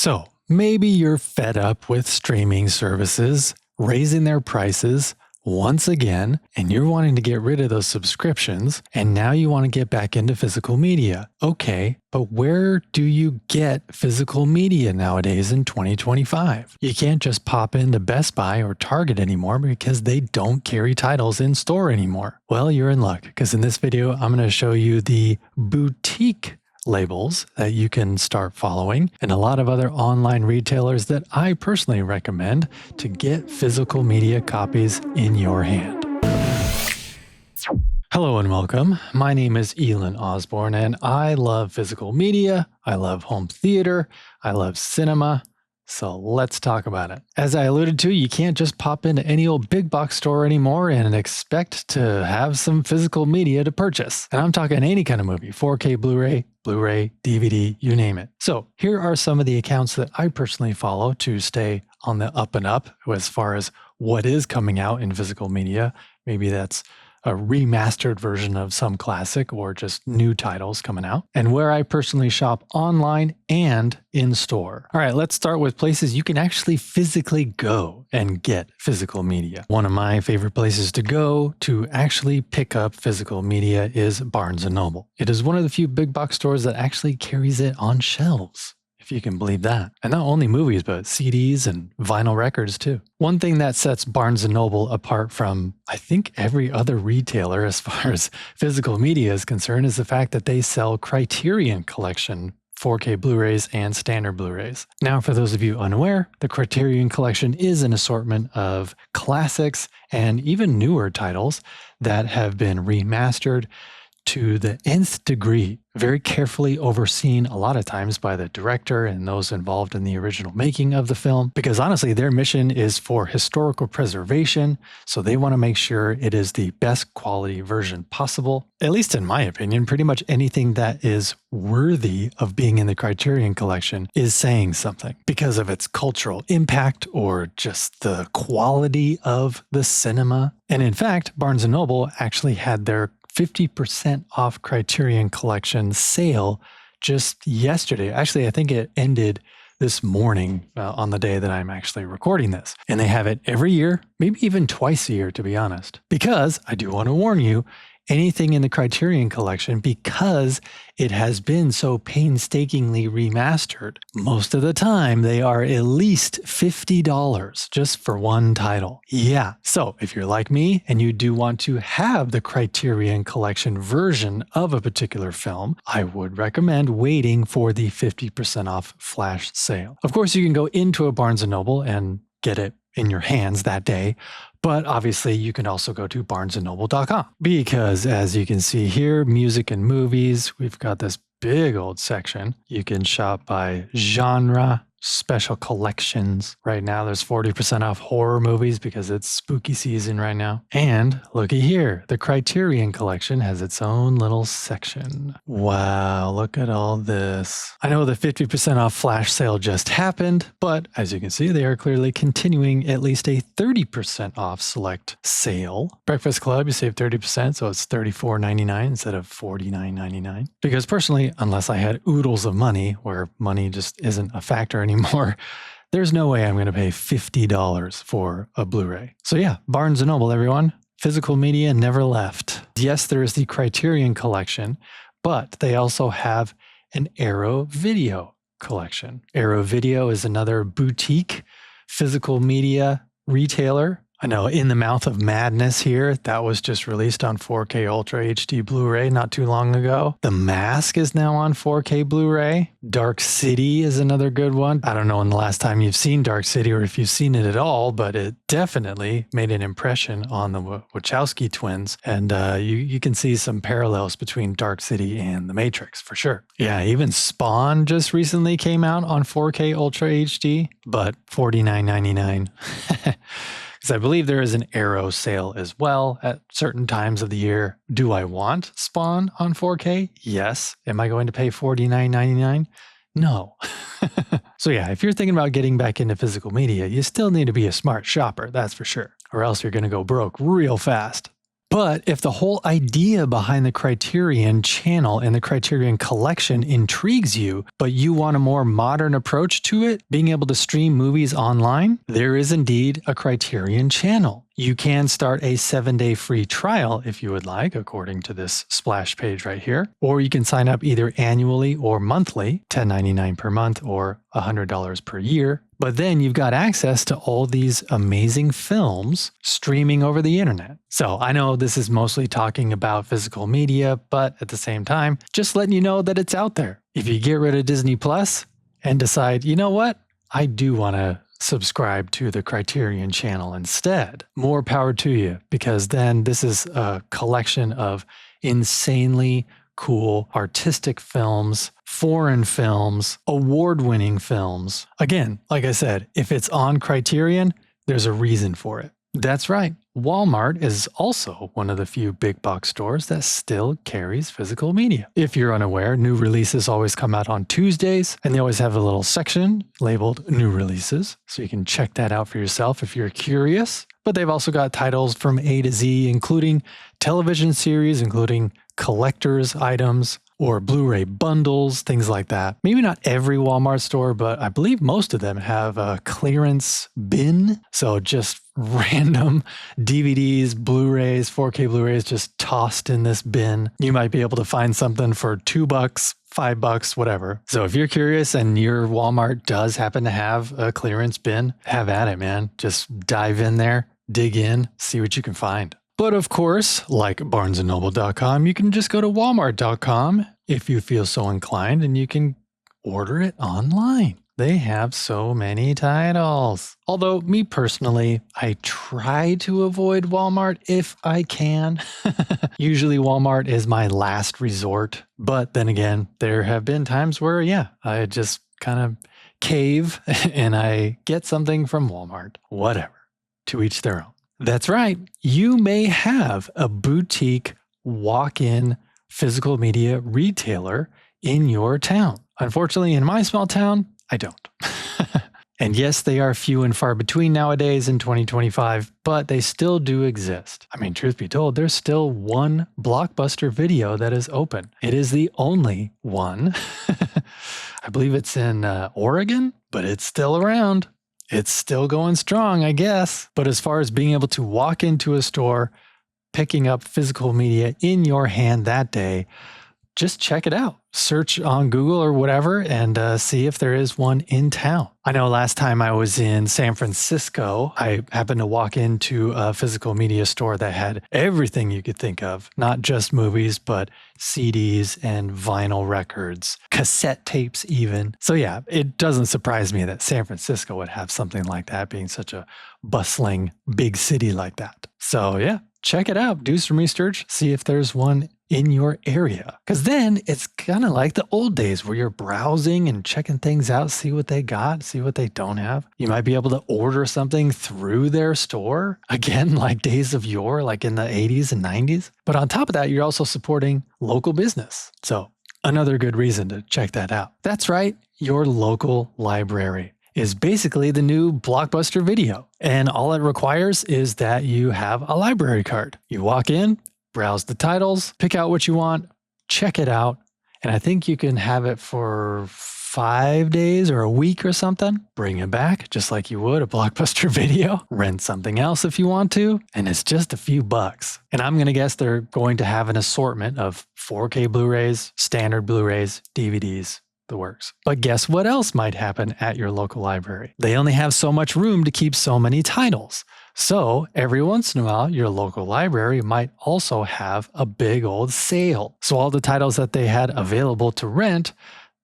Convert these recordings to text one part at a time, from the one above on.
So maybe you're fed up with streaming services raising their prices once again, and you're wanting to get rid of those subscriptions, and now you want to get back into physical media. Okay, but where do you get physical media nowadays in 2025? You can't just pop into Best Buy or Target anymore because they don't carry titles in store anymore. Well, you're in luck, because in this video, I'm going to show you the boutique labels that you can start following and a lot of other online retailers that I personally recommend to get physical media copies in your hand. Hello and welcome. My name is Elon Osborne and I love physical media. I love home theater. I love cinema. So let's talk about it. As I alluded to, you can't just pop into any old big box store anymore and expect to have some physical media to purchase. And I'm talking any kind of movie, 4K Blu-ray, DVD, you name it. So here are some of the accounts that I personally follow to stay on the up and up as far as what is coming out in physical media. Maybe that's a remastered version of some classic or just new titles coming out, and where I personally shop online and in store. All right, let's start with places you can actually physically go and get physical media. One of my favorite places to go to actually pick up physical media is Barnes & Noble. It is one of the few big box stores that actually carries it on shelves, if you can believe that. And not only movies, but CDs and vinyl records too. One thing that sets Barnes & Noble apart from, I think, every other retailer as far as physical media is concerned is the fact that they sell Criterion Collection 4K Blu-rays and standard Blu-rays. Now, for those of you unaware, the Criterion Collection is an assortment of classics and even newer titles that have been remastered to the nth degree, very carefully overseen a lot of times by the director and those involved in the original making of the film, because honestly, their mission is for historical preservation, so they want to make sure it is the best quality version possible. At least in my opinion, pretty much anything that is worthy of being in the Criterion Collection is saying something because of its cultural impact or just the quality of the cinema. And in fact, Barnes & Noble actually had their 50% off Criterion Collection sale just yesterday. Actually, I think it ended this morning on the day that I'm actually recording this. And they have it every year, maybe even twice a year, to be honest. Because I do want to warn you, anything in the Criterion Collection, because it has been so painstakingly remastered, most of the time they are at least $50 just for one title. Yeah, so if you're like me and you do want to have the Criterion Collection version of a particular film, I would recommend waiting for the 50% off flash sale. Of course, you can go into a Barnes & Noble and get it in your hands that day, but obviously you can also go to barnesandnoble.com because as you can see here, music and movies, we've got this big old section. You can shop by genre, special collections. Right now there's 40% off horror movies because it's spooky season right now. And looky here, the Criterion Collection has its own little section. Wow, look at all this. I know the 50% off flash sale just happened, but as you can see, they are clearly continuing at least a 30% off select sale. Breakfast Club, you save 30%, so it's $34.99 instead of $49.99. Because personally, unless I had oodles of money, where money just isn't a factor anymore, there's no way I'm going to pay $50 for a Blu-ray. So yeah, Barnes & Noble, everyone. Physical media never left. Yes, there is the Criterion Collection, but they also have an Arrow Video collection. Arrow Video is another boutique physical media retailer. I know In the Mouth of Madness here, that was just released on 4K Ultra HD Blu-ray not too long ago. The Mask is now on 4K Blu-ray. Dark City is another good one. I don't know when the last time you've seen Dark City or if you've seen it at all, but it definitely made an impression on the Wachowski twins. And you can see some parallels between Dark City and The Matrix for sure. Yeah, even Spawn just recently came out on 4K Ultra HD, but $49.99. Because I believe there is an Arrow sale as well at certain times of the year. Do I want Spawn on 4K? Yes. Am I going to pay $49.99? No. So yeah, if you're thinking about getting back into physical media, you still need to be a smart shopper, that's for sure. Or else you're going to go broke real fast. But if the whole idea behind the Criterion channel and the Criterion collection intrigues you, but you want a more modern approach to it, being able to stream movies online, there is indeed a Criterion channel. You can start a 7-day free trial if you would like, according to this splash page right here. Or you can sign up either annually or monthly, $10.99 per month or $100 per year. But then you've got access to all these amazing films streaming over the internet. So I know this is mostly talking about physical media, but at the same time, just letting you know that it's out there. If you get rid of Disney Plus and decide, you know what, I do want to subscribe to the Criterion channel instead, more power to you, because then this is a collection of insanely cool artistic films, foreign films, award-winning films. Again, like I said, if it's on Criterion, there's a reason for it. That's right. Walmart is also one of the few big box stores that still carries physical media. If you're unaware, new releases always come out on Tuesdays, and they always have a little section labeled new releases. So you can check that out for yourself if you're curious. But they've also got titles from A to Z, including television series, including collector's items or Blu-ray bundles, things like that. Maybe not every Walmart store, but I believe most of them have a clearance bin. So just random DVDs, Blu-rays, 4K Blu-rays just tossed in this bin. You might be able to find something for $2, $5, whatever. So if you're curious and your Walmart does happen to have a clearance bin, have at it, man. Just dive in there, dig in, see what you can find. But of course, like barnesandnoble.com, you can just go to walmart.com if you feel so inclined, and you can order it online. They have so many titles. Although me personally, I try to avoid Walmart if I can. Usually Walmart is my last resort. But then again, there have been times where, I just kind of cave and I get something from Walmart. Whatever. To each their own. That's right. You may have a boutique walk-in physical media retailer in your town. Unfortunately, in my small town, I don't. And yes, they are few and far between nowadays in 2025, but they still do exist. I mean, truth be told, there's still one Blockbuster Video that is open. It is the only one. I believe it's in Oregon, but it's still around. It's still going strong, I guess. But as far as being able to walk into a store, picking up physical media in your hand that day, just check it out. Search on Google or whatever and see if there is one in town. I know last time I was in San Francisco, I happened to walk into a physical media store that had everything you could think of, not just movies, but CDs and vinyl records, cassette tapes even. So yeah, it doesn't surprise me that San Francisco would have something like that, being such a bustling big city like that. So yeah, check it out. Do some research, see if there's one in your area. Because then it's kind of like the old days where you're browsing and checking things out, see what they got, see what they don't have. You might be able to order something through their store. Again, like days of yore, like in the 80s and 90s. But on top of that, you're also supporting local business. So another good reason to check that out. That's right, your local library is basically the new Blockbuster Video. And all it requires is that you have a library card. You walk in, browse the titles, pick out what you want, check it out, and I think you can have it for 5 days or a week or something. Bring it back just like you would a Blockbuster Video. Rent something else if you want to, and it's just a few bucks. And I'm going to guess they're going to have an assortment of 4K Blu-rays, standard Blu-rays, DVDs, the works. But guess what else might happen at your local library? They only have so much room to keep so many titles. So every once in a while, your local library might also have a big old sale. So all the titles that they had available to rent,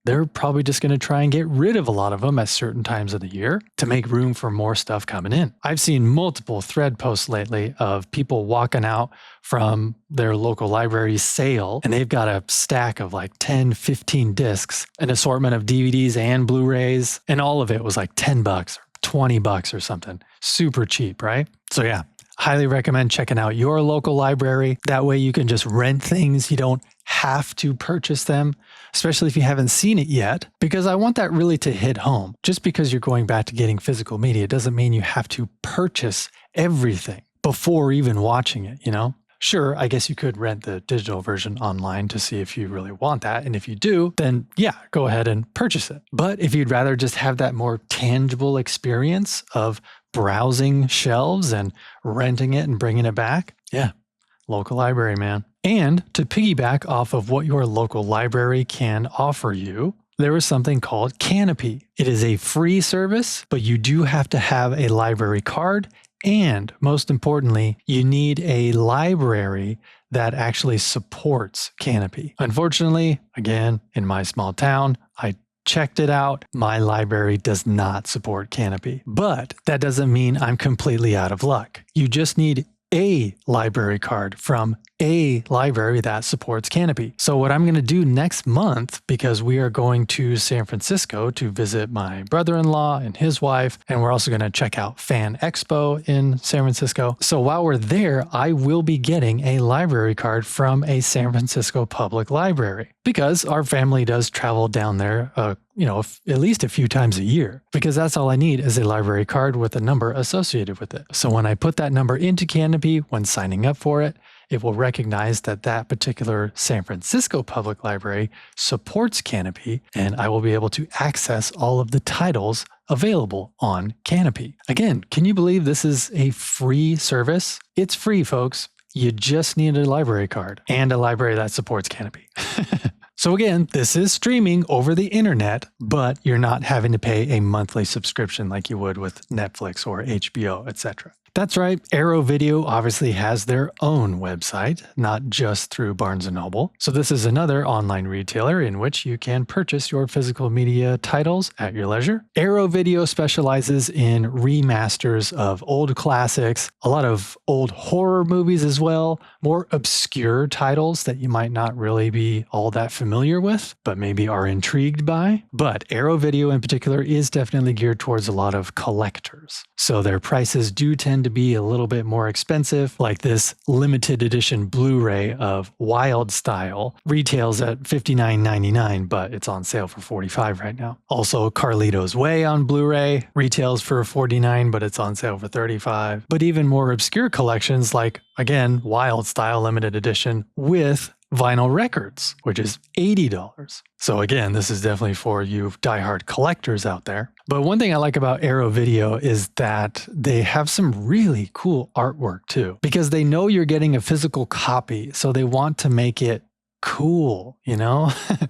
they're probably just going to try and get rid of a lot of them at certain times of the year to make room for more stuff coming in. I've seen multiple thread posts lately of people walking out from their local library sale, and they've got a stack of like 10, 15 discs, an assortment of DVDs and Blu-rays, and all of it was like $10 or $20 or something. Super cheap, right? So yeah, highly recommend checking out your local library. That way you can just rent things. You don't have to purchase them, especially if you haven't seen it yet, because I want that really to hit home. Just because you're going back to getting physical media doesn't mean you have to purchase everything before even watching it, you know? Sure, I guess you could rent the digital version online to see if you really want that. And if you do, then yeah, go ahead and purchase it. But if you'd rather just have that more tangible experience of browsing shelves and renting it and bringing it back, yeah, local library, man. And to piggyback off of what your local library can offer you, there is something called Canopy. It is a free service, but you do have to have a library card. And most importantly, you need a library that actually supports Canopy. Unfortunately, again, in my small town, I checked it out. My library does not support Canopy. But that doesn't mean I'm completely out of luck. You just need a library card from a library that supports Canopy. So what I'm going to do next month, because we are going to San Francisco to visit my brother-in-law and his wife, and we're also going to check out Fan Expo in San Francisco. So while we're there, I will be getting a library card from a San Francisco public library because our family does travel down there, at least a few times a year, because that's all I need is a library card with a number associated with it. So when I put that number into Canopy when signing up for it, it will recognize that that particular San Francisco Public Library supports Canopy, and I will be able to access all of the titles available on Canopy. Again, can you believe this is a free service? It's free, folks. You just need a library card and a library that supports Canopy. So again, this is streaming over the internet, but you're not having to pay a monthly subscription like you would with Netflix or HBO, etc. That's right, Arrow Video obviously has their own website, not just through Barnes & Noble. So this is another online retailer in which you can purchase your physical media titles at your leisure. Arrow Video specializes in remasters of old classics, a lot of old horror movies as well, more obscure titles that you might not really be all that familiar with, but maybe are intrigued by. But Arrow Video in particular is definitely geared towards a lot of collectors. So their prices do tend to be a little bit more expensive, like this limited edition Blu-ray of Wild Style retails at $59.99, but it's on sale for $45 right now. Also, Carlito's Way on Blu-ray retails for $49, but it's on sale for $35. But even more obscure collections like, again, Wild Style limited edition with vinyl records, which is $80. So again, this is definitely for you diehard collectors out there. But one thing I like about Arrow Video is that they have some really cool artwork too, because they know you're getting a physical copy. So they want to make it cool,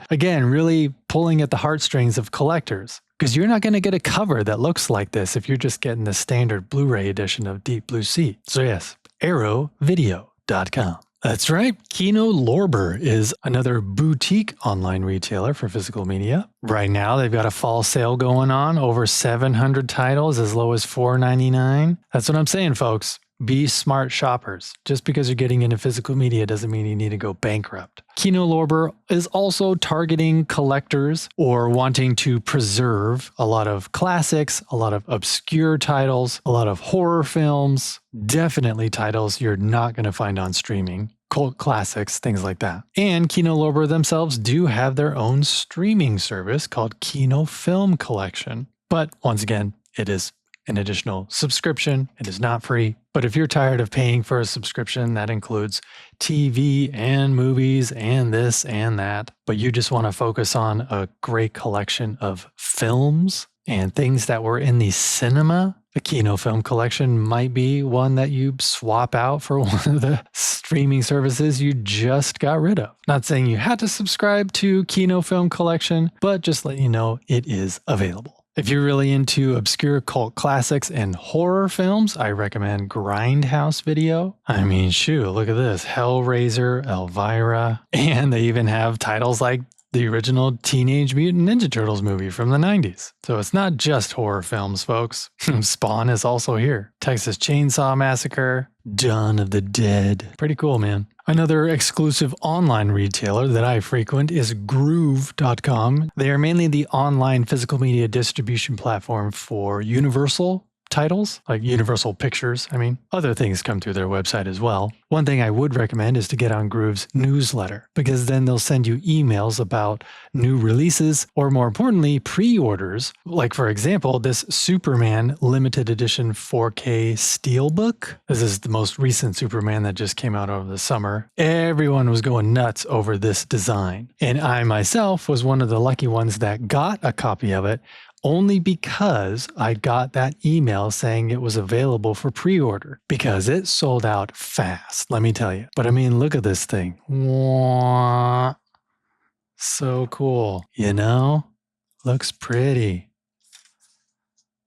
Again, really pulling at the heartstrings of collectors. Because you're not going to get a cover that looks like this if you're just getting the standard Blu-ray edition of Deep Blue Sea. So yes, arrowvideo.com. That's right. Kino Lorber is another boutique online retailer for physical media. Right now, they've got a fall sale going on, over 700 titles as low as $4.99. That's what I'm saying, folks. Be smart shoppers. Just because you're getting into physical media doesn't mean you need to go bankrupt. Kino Lorber is also targeting collectors or wanting to preserve a lot of classics, a lot of obscure titles, a lot of horror films, definitely titles you're not going to find on streaming, cult classics, things like that. And Kino Lorber themselves do have their own streaming service called Kino Film Collection. But once again, it is an additional subscription. It is not free. But if you're tired of paying for a subscription that includes TV and movies and this and that, but you just want to focus on a great collection of films and things that were in the cinema, the Kino Film Collection might be one that you swap out for one of the streaming services you just got rid of. Not saying you had to subscribe to Kino Film Collection, but just let you know it is available. If you're really into obscure cult classics and horror films, I recommend Grindhouse Video. I mean, shoot, look at this. Hellraiser, Elvira, and they even have titles like the original Teenage Mutant Ninja Turtles movie from the 90s. So it's not just horror films, folks. Spawn is also here. Texas Chainsaw Massacre, Dawn of the Dead. Pretty cool, man. Another exclusive online retailer that I frequent is Groove.com. They are mainly the online physical media distribution platform for Universal, titles, like Universal Pictures. I mean, other things come through their website as well. One thing I would recommend is to get on Groove's newsletter, because then they'll send you emails about new releases, or more importantly, pre-orders. Like, for example, this Superman limited edition 4K Steelbook. This is the most recent Superman that just came out over the summer. Everyone was going nuts over this design. And I myself was one of the lucky ones that got a copy of it, only because I got that email saying it was available for pre-order, because it sold out fast, let me tell you. But I mean, look at this thing. Wah. So cool. You know, looks pretty.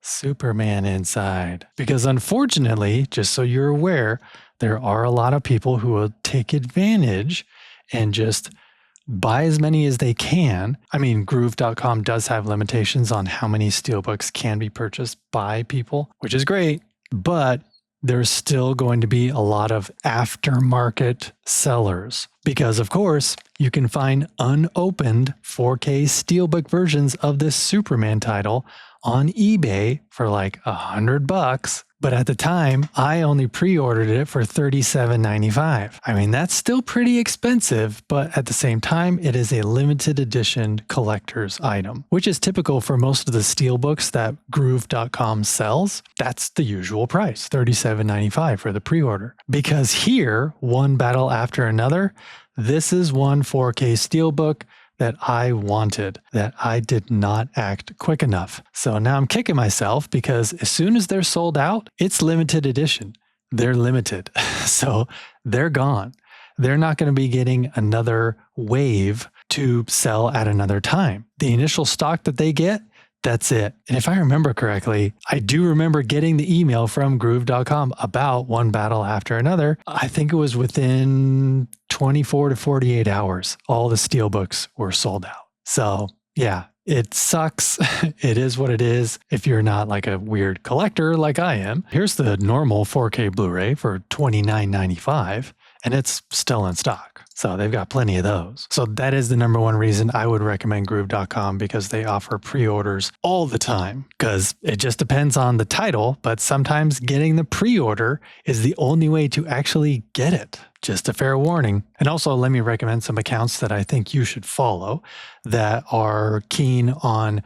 Superman inside. Because unfortunately, just so you're aware, there are a lot of people who will take advantage and just buy as many as they can. I mean, Groove.com does have limitations on how many steelbooks can be purchased by people, which is great, but there's still going to be a lot of aftermarket sellers, because of course you can find unopened 4K steelbook versions of this Superman title on eBay for like $100. But at the time, I only pre-ordered it for $37.95. I mean, that's still pretty expensive, but at the same time, it is a limited edition collector's item, which is typical for most of the steelbooks that Groove.com sells. That's the usual price, $37.95 for the pre-order. Because here, one battle after another, this is one 4K steelbook that I wanted, that I did not act quick enough. So now I'm kicking myself, because as soon as they're sold out, it's limited edition. They're limited. So they're gone. They're not going to be getting another wave to sell at another time. The initial stock that they get, that's it. And if I remember correctly, I do remember getting the email from Groove.com about one battle after another. I think it was within 24 to 48 hours, all the steelbooks were sold out. So yeah, it sucks. It is what it is. If you're not like a weird collector like I am, here's the normal 4K Blu-ray for $29.95, and it's still in stock. So they've got plenty of those. So that is the number one reason I would recommend Groove.com, because they offer pre-orders all the time, because it just depends on the title, but sometimes getting the pre-order is the only way to actually get it. Just a fair warning. And also, let me recommend some accounts that I think you should follow that are keen on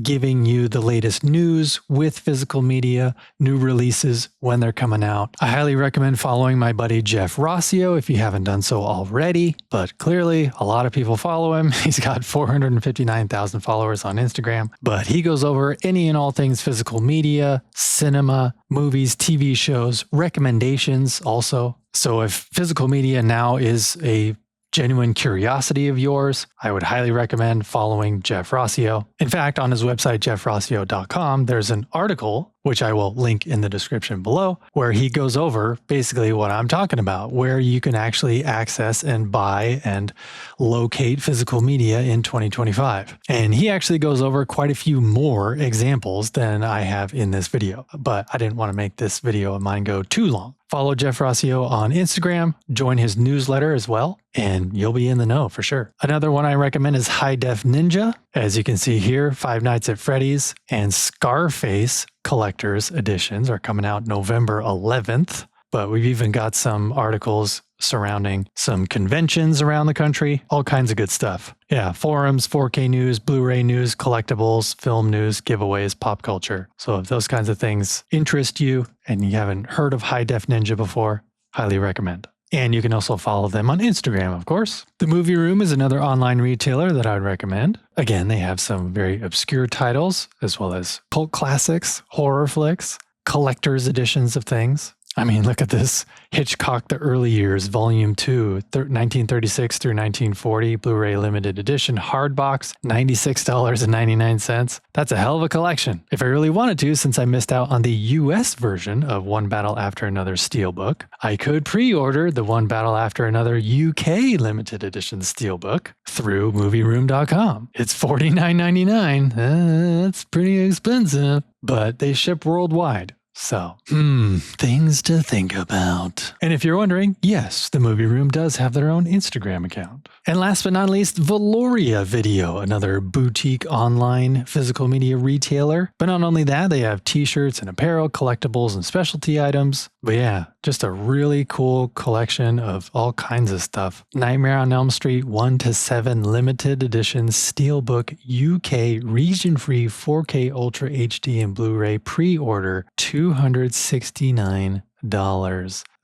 giving you the latest news with physical media, new releases when they're coming out. I highly recommend following my buddy Jeff Rossio if you haven't done so already, but clearly a lot of people follow him. He's got 459,000 followers on Instagram, but he goes over any and all things physical media, cinema, movies, TV shows, recommendations also. So if physical media now is a genuine curiosity of yours, I would highly recommend following Jeff Rossio. In fact, on his website, jeffrossio.com, there's an article, which I will link in the description below, where he goes over basically what I'm talking about, where you can actually access and buy and locate physical media in 2025. And he actually goes over quite a few more examples than I have in this video, but I didn't want to make this video of mine go too long. Follow Jeff Rossio on Instagram, join his newsletter as well, and you'll be in the know for sure. Another one I recommend is High Def Ninja. As you can see here, Five Nights at Freddy's and Scarface collector's editions are coming out November 11th. But we've even got some articles surrounding some conventions around the country, all kinds of good stuff. Yeah, forums, 4K news, Blu-ray news, collectibles, film news, giveaways, pop culture. So if those kinds of things interest you and you haven't heard of High Def Ninja before, highly recommend. And you can also follow them on Instagram, of course. The Movie Room is another online retailer that I would recommend. Again, they have some very obscure titles, as well as cult classics, horror flicks, collector's editions of things. I mean, look at this. Hitchcock, The Early Years, Volume 2, 1936 through 1940, Blu-ray limited edition, hardbox, $96.99. That's a hell of a collection. If I really wanted to, since I missed out on the US version of One Battle After Another Steelbook, I could pre-order the One Battle After Another UK limited edition Steelbook through movieroom.com. It's $49.99. That's pretty expensive, but they ship worldwide. So, things to think about. And if you're wondering, yes, the Movie Room does have their own Instagram account. And last but not least, Valoria Video, another boutique online physical media retailer. But not only that, they have t-shirts and apparel, collectibles, and specialty items. But yeah, just a really cool collection of all kinds of stuff. Nightmare on Elm Street 1-7 limited edition Steelbook UK region-free 4K Ultra HD and Blu-ray pre-order, $269.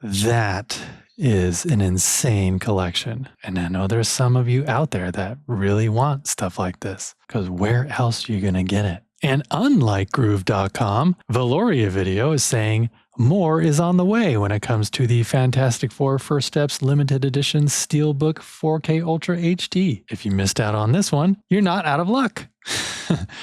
That is an insane collection. And I know there's some of you out there that really want stuff like this, because where else are you going to get it? And unlike Groove.com, Valoria Video is saying more is on the way when it comes to the Fantastic Four First Steps limited edition Steelbook 4K Ultra HD. If you missed out on this one, you're not out of luck,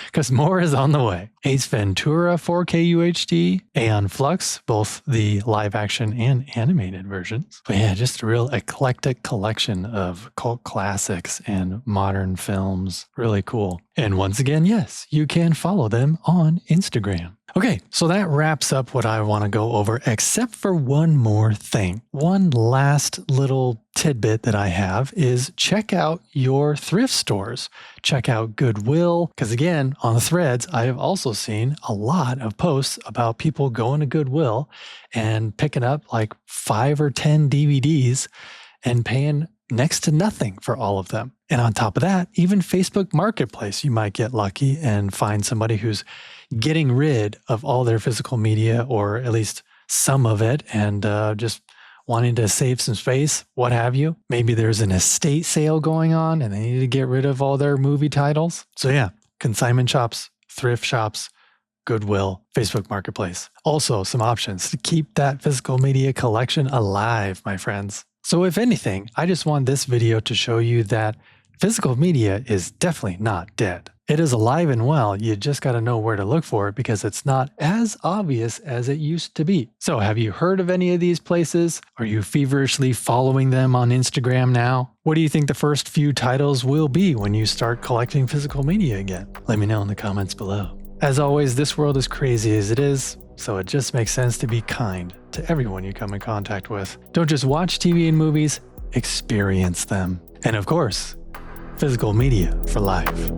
because more is on the way. Ace Ventura 4K UHD, Aeon Flux, both the live action and animated versions. But yeah, just a real eclectic collection of cult classics and modern films. Really cool. And once again, yes, you can follow them on Instagram. Okay, so that wraps up what I want to go over, except for one more thing. One last little tidbit that I have is check out your thrift stores. Check out Goodwill, because again, on the threads, I have also seen a lot of posts about people going to Goodwill and picking up like 5 or 10 DVDs and paying next to nothing for all of them. And on top of that, even Facebook Marketplace, you might get lucky and find somebody who's getting rid of all their physical media, or at least some of it, and just wanting to save some space, what have you. Maybe there's an estate sale going on and they need to get rid of all their movie titles. So yeah, consignment shops, thrift shops, Goodwill, Facebook Marketplace. Also some options to keep that physical media collection alive, my friends. So if anything, I just want this video to show you that physical media is definitely not dead. It is alive and well. You just got to know where to look for it, because it's not as obvious as it used to be. So have you heard of any of these places? Are you feverishly following them on Instagram now? What do you think the first few titles will be when you start collecting physical media again? Let me know in the comments below. As always, this world is crazy as it is, so it just makes sense to be kind to everyone you come in contact with. Don't just watch TV and movies, experience them. And of course, physical media for life.